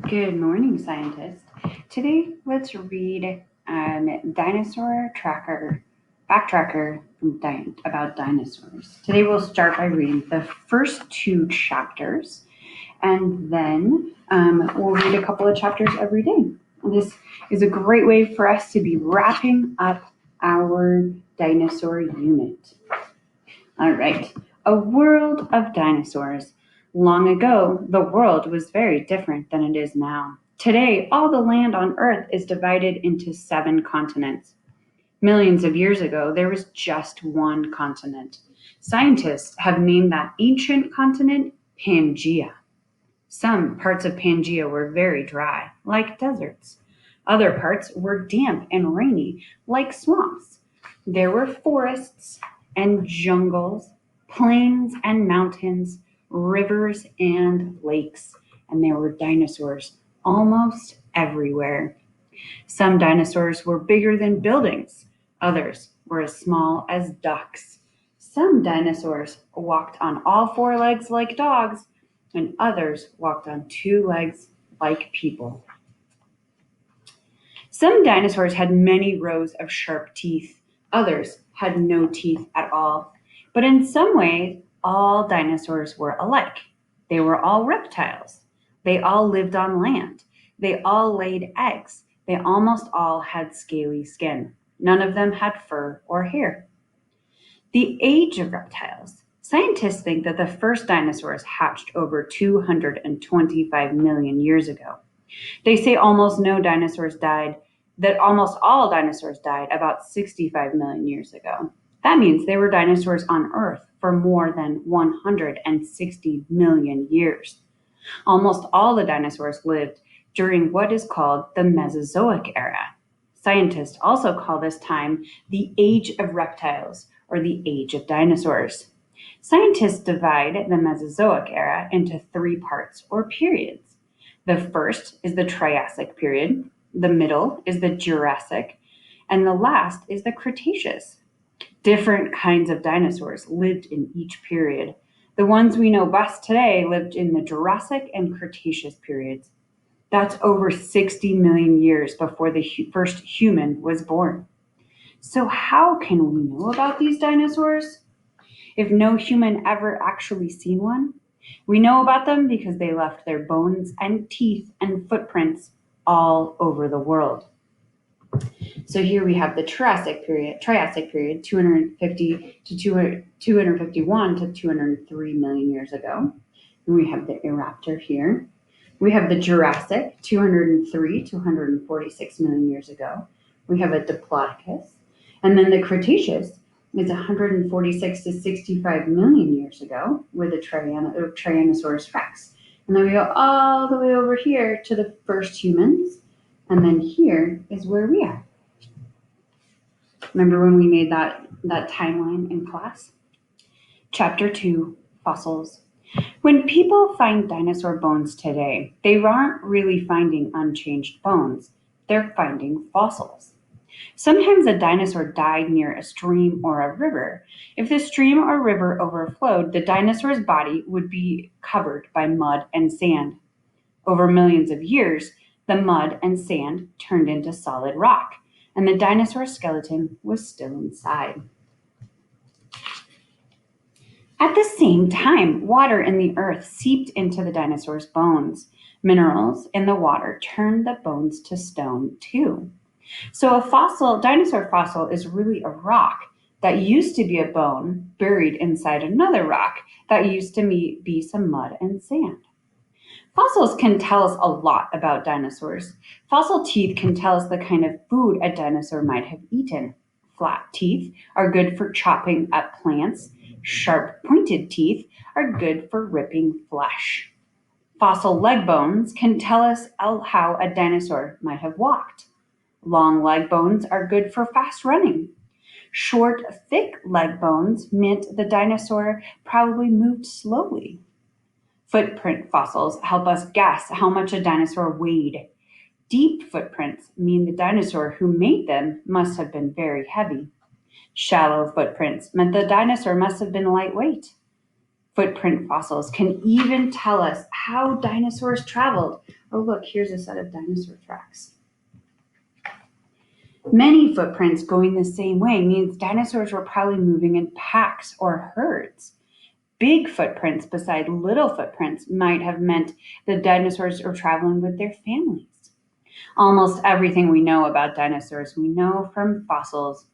Good morning, scientists. Today, let's read Dinosaur Tracker, Backtracker about dinosaurs. Today, we'll start by reading the first two chapters, and then we'll read a couple of chapters every day. This is a great way for us to be wrapping up our dinosaur unit. All right, a world of dinosaurs. Long ago, the world was very different than it is now. Today, all the land on Earth is divided into 7 continents. Millions of years ago, there was just one continent. Scientists have named that ancient continent Pangaea. Some parts of Pangaea were very dry, like deserts. Other parts were damp and rainy, like swamps. There were forests and jungles, plains and mountains, rivers and lakes, and there were dinosaurs almost everywhere. Some dinosaurs were bigger than buildings, others were as small as ducks. Some dinosaurs walked on all 4 legs like dogs, and others walked on 2 legs like people. Some dinosaurs had many rows of sharp teeth, others had no teeth at all. But in some ways, all dinosaurs were alike. They were all reptiles. They all lived on land. They all laid eggs. They almost all had scaly skin. None of them had fur or hair. The age of reptiles. Scientists think that the first dinosaurs hatched over 225 million years ago. They say almost all dinosaurs died about 65 million years ago. That means there were dinosaurs on Earth for more than 160 million years. Almost all the dinosaurs lived during what is called the Mesozoic era. Scientists also call this time the Age of Reptiles or the Age of Dinosaurs. Scientists divide the Mesozoic era into 3 parts or periods. The first is the Triassic period, the middle is the Jurassic, and the last is the Cretaceous. Different kinds of dinosaurs lived in each period. The ones we know best today lived in the Jurassic and Cretaceous periods. That's over 60 million years before the first human was born. So how can we know about these dinosaurs? If no human ever actually seen one, we know about them because they left their bones and teeth and footprints all over the world. So here we have the Triassic period, 250 to 251 to 203 million years ago. And we have the Iraptor here. We have the Jurassic, 203 to 146 million years ago. We have a Diplodocus. And then the Cretaceous is 146 to 65 million years ago with a Tyrannosaurus rex. And then we go all the way over here to the first humans. And then here is where we are. Remember when we made that timeline in class? Chapter 2, Fossils. When people find dinosaur bones today, they aren't really finding unchanged bones. They're finding fossils. Sometimes a dinosaur died near a stream or a river. If the stream or river overflowed, the dinosaur's body would be covered by mud and sand. Over millions of years, the mud and sand turned into solid rock, and the dinosaur skeleton was still inside. At the same time, water in the earth seeped into the dinosaur's bones. Minerals in the water turned the bones to stone too. So a dinosaur fossil is really a rock that used to be a bone buried inside another rock that used to be some mud and sand. Fossils can tell us a lot about dinosaurs. Fossil teeth can tell us the kind of food a dinosaur might have eaten. Flat teeth are good for chopping up plants. Sharp pointed teeth are good for ripping flesh. Fossil leg bones can tell us how a dinosaur might have walked. Long leg bones are good for fast running. Short, thick leg bones meant the dinosaur probably moved slowly. Footprint fossils help us guess how much a dinosaur weighed. Deep footprints mean the dinosaur who made them must have been very heavy. Shallow footprints meant the dinosaur must have been lightweight. Footprint fossils can even tell us how dinosaurs traveled Oh, look, here's a set of dinosaur tracks. Many footprints going the same way means dinosaurs were probably moving in packs or herds. Big footprints beside little footprints might have meant the dinosaurs were traveling with their families. Almost everything we know about dinosaurs we know from fossils,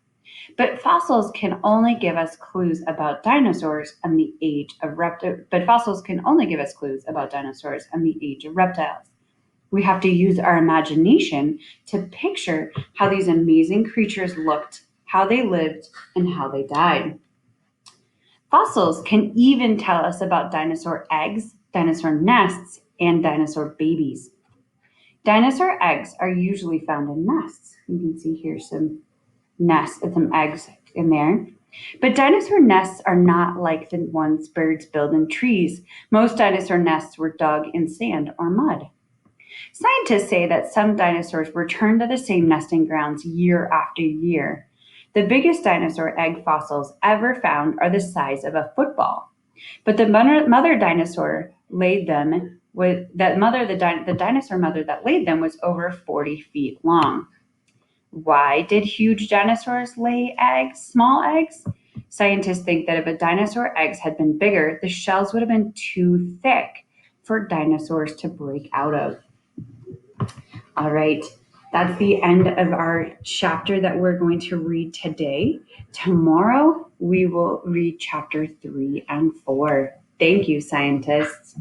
but fossils can only give us clues about dinosaurs and the age of reptiles. We have to use our imagination to picture how these amazing creatures looked, how they lived, and how they died. Fossils can even tell us about dinosaur eggs, dinosaur nests, and dinosaur babies. Dinosaur eggs are usually found in nests. You can see here some nests and some eggs in there. But dinosaur nests are not like the ones birds build in trees. Most dinosaur nests were dug in sand or mud. Scientists say that some dinosaurs return to the same nesting grounds year after year. The biggest dinosaur egg fossils ever found are the size of a football. But the mother dinosaur laid them with that mother the dinosaur mother that laid them was over 40 feet long. Why did huge dinosaurs lay eggs, small eggs? Scientists think that if a dinosaur eggs had been bigger, the shells would have been too thick for dinosaurs to break out of. All right, that's the end of our chapter that we're going to read today. Tomorrow, we will read chapter 3 and 4. Thank you, scientists.